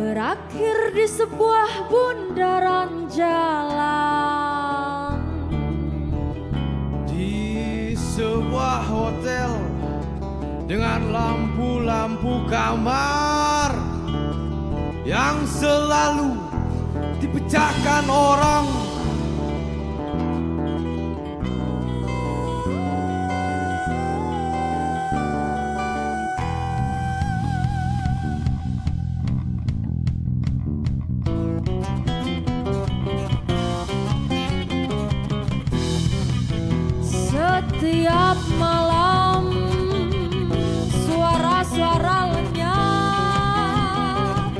berakhir di sebuah bundaran jalan. Di sebuah hotel dengan lampu-lampu kamar yang selalu dipecahkan orang. Setiap malam suara-suara lenyap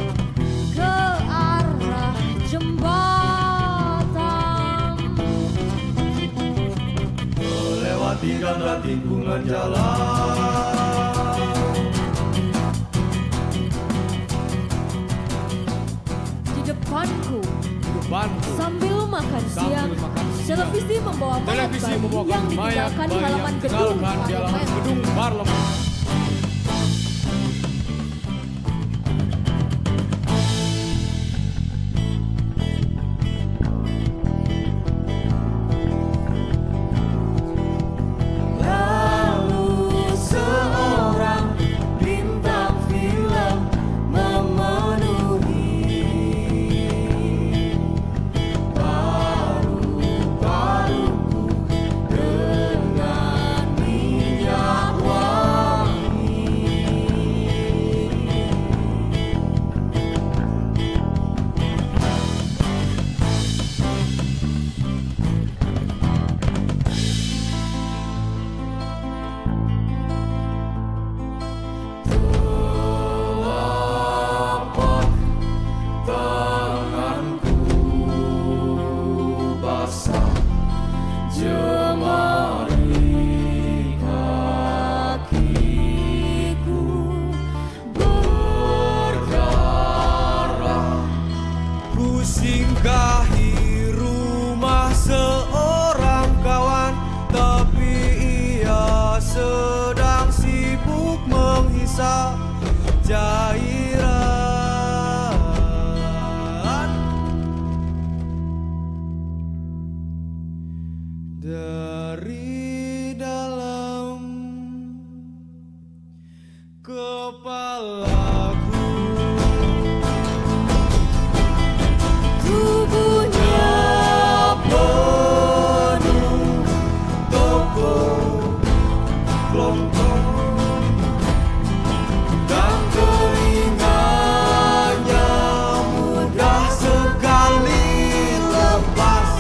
ke arah jembatan, Melewati ganda tikungan jalan. di depanku sambil makan siang, televisi membawa mayat bayi yang ditinggalkan di halaman gedung parlemen. Lalu seorang bintang film memenuhi paru-paruku dengan minyak wangi. Telapak tanganku basah, jemari kakiku berdarah. Ku singgahi rumah seorang kawan, tapi ia sedang sibuk menghisap cairan dari dalam kepalaku. Tubuhnya Penuh toko kelontong dan telinganya mudah sekali lepas.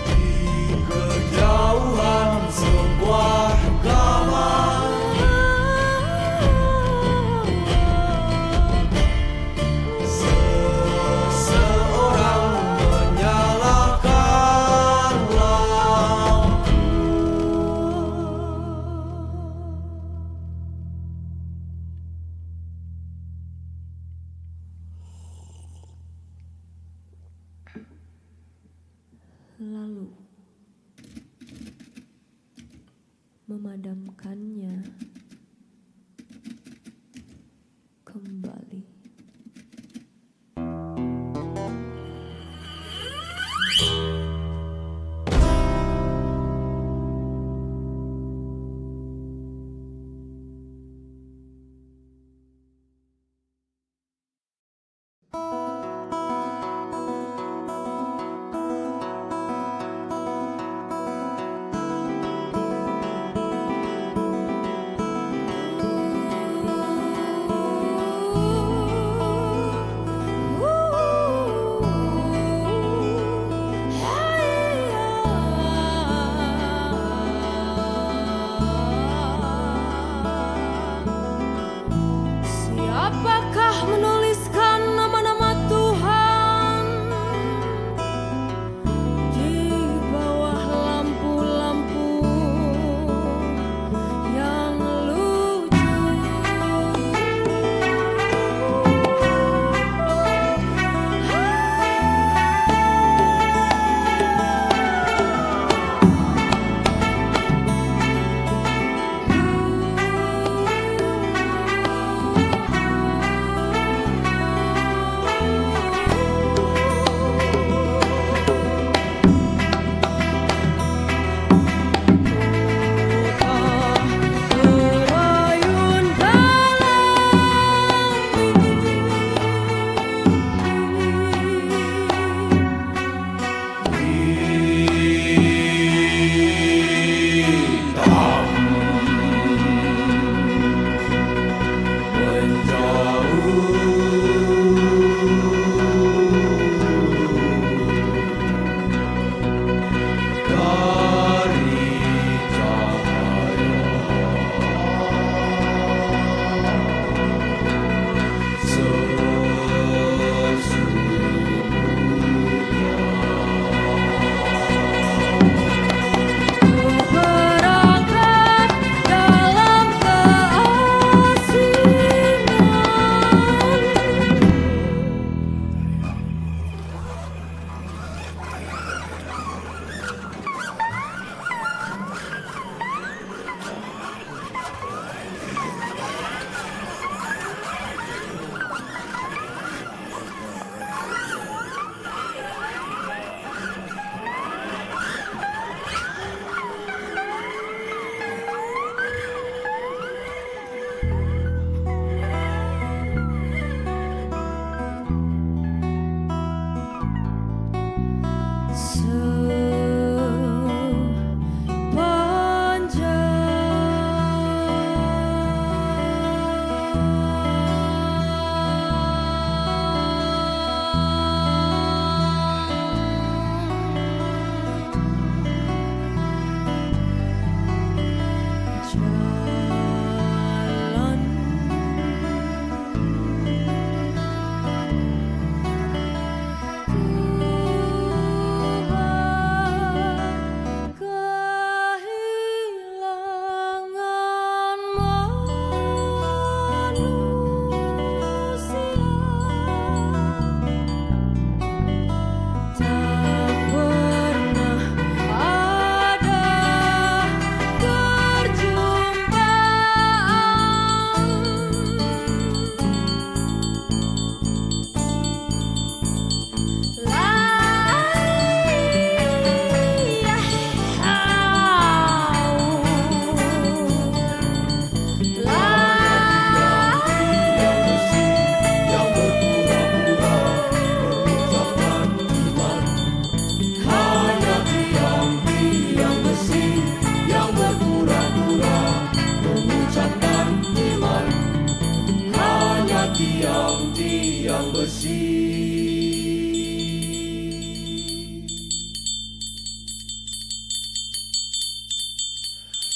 Di kejauhan sebuah kamar, seseorang menyalakan lampu. lalu memadamkannya kembali. tiang-tiang besi.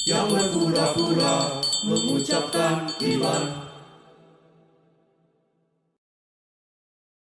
Yang berpura-pura mengucapkan iman